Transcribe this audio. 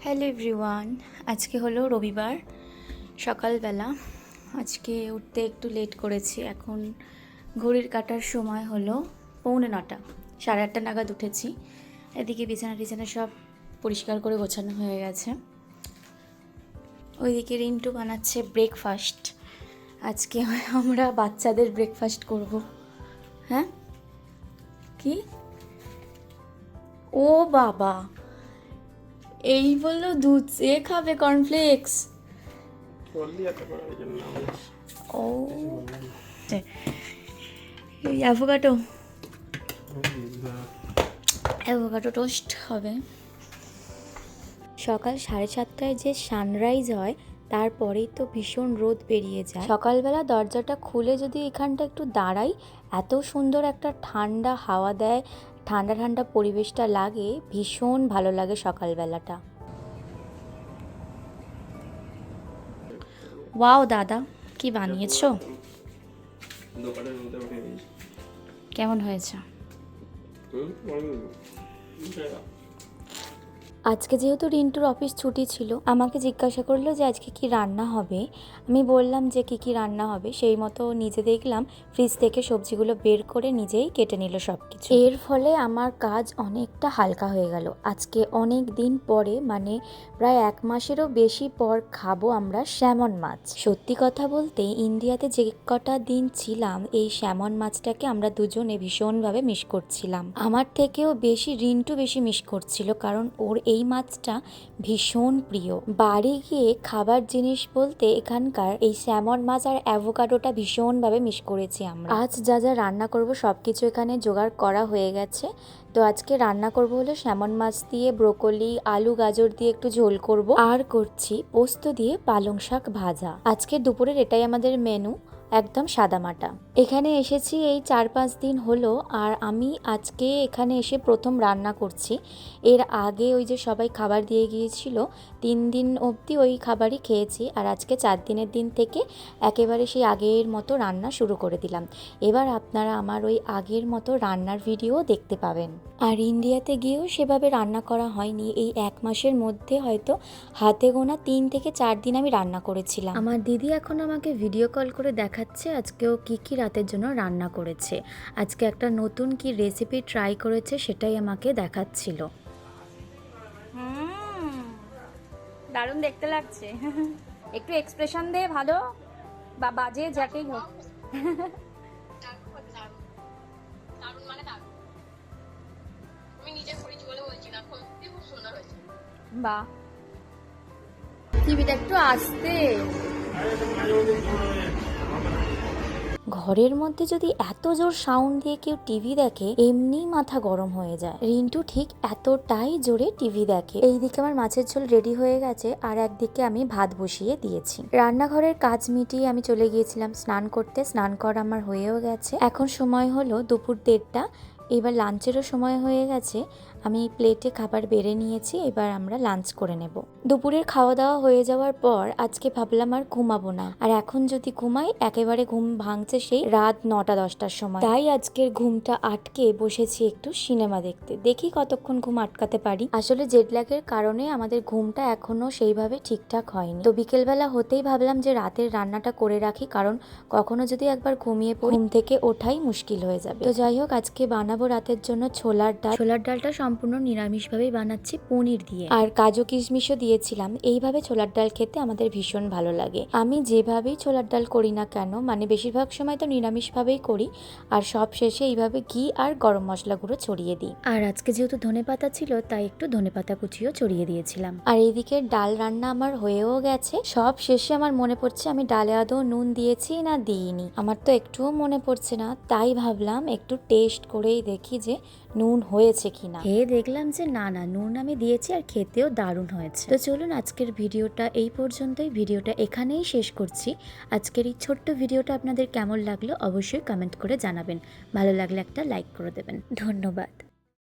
Hello everyone, আজকে হলো রবিবার সকালবেলা। আজকে উঠতে একটু লেট করেছি। এখন ঘড়ির কাটার সময় হলো 9:45, 8:30 নাগাদ উঠেছি। এদিকে বিছানা টিছানা সব পরিষ্কার করে গোছানো হয়ে গেছে। ওইদিকে রিন্টু বানাচ্ছে ব্রেকফাস্ট। আজকে আমরা বাচ্চাদের ব্রেকফাস্ট করব। হ্যাঁ কি? ও বাবা, এই বললো দুধ এ খাবে, কর্নফ্লেক্স। ও অ্যাভোকাডো টোস্ট হবে। সকাল 7:30টায় যে সানরাইজ হয় তারপরেই তো ভীষণ রোদ বেরিয়ে যায়। সকালবেলা দরজাটা খুলে যদি এখানটা একটু দাঁড়াই, এত সুন্দর একটা ঠান্ডা হাওয়া দেয়, ঠান্ডা ঠান্ডা পরিবেশটা লাগে, ভীষণ ভালো লাগে সকালবেলাটা। ওয়াও দাদা, কি বানিয়েছো? কেমন হয়েছে? আজকে যেহেতু রিন্টুর অফিস ছুটি ছিল, আমাকে জিজ্ঞাসা করলো যে আজকে কি রান্না হবে। আমি বললাম যে কি রান্না হবে, সেই মতো নিজে দেখলাম ফ্রিজ থেকে সবজিগুলো বের করে নিজেই কেটে নিল সব কিছু। এর ফলে আমার কাজ অনেকটা হালকা হয়ে গেল। আজকে অনেক দিন পরে, মানে প্রায় 1 মাসেরও বেশি পর খাবো আমরা স্যামন মাছ। সত্যি কথা বলতে ইন্ডিয়াতে যে কটা দিন ছিলাম, এই স্যামন মাছটাকে আমরা দুজনে ভীষণভাবে মিস করছিলাম। আমার থেকেও বেশি রিন্টু বেশি মিস করছিল, কারণ ওর এই মাছটা ভীষণ প্রিয়। বাড়ি গিয়ে খাবার জিনিস বলতে এখানকার এই স্যামন মাছ আর অ্যাভোকাডোটা ভীষণভাবে মিস করেছি আমরা। আজ যা যা রান্না করব সব কিছু এখানে জোগাড় করা হয়ে গেছে। তো আজকে রান্না করব হলো স্যামন মাছ দিয়ে ব্রোকলি, আলু, গাজর দিয়ে একটু ঝোল করব, আর করছি পোস্ত দিয়ে পালং শাক ভাজা। আজকে দুপুরের এটাই আমাদের মেনু, একদম সাদামাটা। এখানে এসেছি এই 4-5 দিন হলো, আর আমি আজকে এখানে এসে প্রথম রান্না করছি। এর আগে ওই যে সবাই খাবার দিয়ে গিয়েছিল, 3 দিন অবধি ওই খাবারই খেয়েছি, আর আজকে 4 দিনের দিন থেকে একেবারে সেই আগের মতো রান্না শুরু করে দিলাম। এবার আপনারা আমার ওই আগের মতো রান্নার ভিডিও দেখতে পাবেন। আর ইন্ডিয়াতে গিয়েও সেভাবে রান্না করা হয়নি। এই 1 মাসের মধ্যে হয়তো হাতে গোনা 3 থেকে 4 দিন আমি রান্না করেছিলাম। আমার দিদি এখন আমাকে ভিডিও কল করে দেখাচ্ছে আজকেও কি রাতের জন্য রান্না করেছে। আজকে একটা নতুন কি রেসিপি ট্রাই করেছে, সেটাই আমাকে দেখাচ্ছিল। দারুণ দেখতে লাগছে। একটু এক্সপ্রেশন দে, ভালো বা বাজে যাকেই হোক। বাহ, টিভিটা একটু আস্তে। ঘরের মধ্যে যদি এত জোর সাউন্ড দিয়ে কেউ টিভি দেখে, এমনি মাথা গরম হয়ে যায়। রিন্টু ঠিক এতটাই জোরে টিভি দেখে। এইদিকে আমার মাছের ঝোল রেডি হয়ে গেছে, আর একদিকে আমি ভাত বসিয়ে দিয়েছি। রান্নাঘরের কাজ মিটিয়ে আমি চলে গিয়েছিলাম স্নান করতে। স্নান করা আমার হয়েও গেছে। এখন সময় হলো দুপুর 1:30। এবার লাঞ্চেরও সময় হয়ে গেছে। আমি প্লেটে খাবার বেড়ে নিয়েছি, এবার আমরা লাঞ্চ করে নেব। দুপুরের খাওয়া দাওয়া হয়ে যাওয়ার পর আজকে ভাবলাম আর ঘুমাবো না, আর এখন যদি ঘুমাই একেবারে ঘুম ভাঙছে সেই রাত 9টা-10টার সময়। তাই আজকের ঘুমটা আটকে বসেছি একটু সিনেমা দেখতে। দেখি কতক্ষণ ঘুম আটকাতে পারি। আসলে জেটল্যাগের কারণে আমাদের ঘুমটা এখনো সেইভাবে ঠিকঠাক হয়নি। তো বিকেলবেলা হতেই ভাবলাম যে রাতের রান্নাটা করে রাখি, কারণ কখনো যদি একবার ঘুমিয়ে পড়ি, ঘুম থেকে ওঠাই মুশকিল হয়ে যাবে। তো যাই হোক, আজকে বানাবো রাতের জন্য ছোলার ডাল। ছোলার ডালটা সম্পূর্ণ নিরামিষভাবেই বানাচ্ছি, পনির দিয়ে, আর কাজু কিশমিশও দিয়েছিলাম। এইভাবে ছোলার ডাল খেতে আমাদের ভীষণ ভালো লাগে। আমি যেভাবেই ছোলার ডাল করি না কেন, মানে বেশিরভাগ সময় তো নিরামিষভাবেই করি, আর সব শেষে এইভাবে ঘি আর গরম মশলা গুঁড়ো ছড়িয়ে দিই। আর আজকে যেহেতু ধনেপাতা ছিল, তাই একটু ধনেপাতা কুচিও ছড়িয়ে দিয়েছিলাম। আর এইদিকে ডাল রান্না আমার হয়েও গেছে। সব শেষে আমার মনে পড়ছে আমি ডালে আদৌ নুন দিয়েছি না দিইনি। আমার তো একটুও মনে পড়ছে না, তাই ভাবলাম একটু টেস্ট করেই দেখি যে নুন হয়েছে কিনা। খেয়ে দেখলাম যে না, নুন আমি দিয়েছি, আর খেতেও দারুণ হয়েছে। তো চলুন আজকের ভিডিওটা এই পর্যন্তই। ভিডিওটা এখানেই শেষ করছি। আজকের এই ছোট্ট ভিডিওটা আপনাদের কেমন লাগলো অবশ্যই কমেন্ট করে জানাবেন। ভালো লাগলে একটা লাইক করে দেবেন। ধন্যবাদ।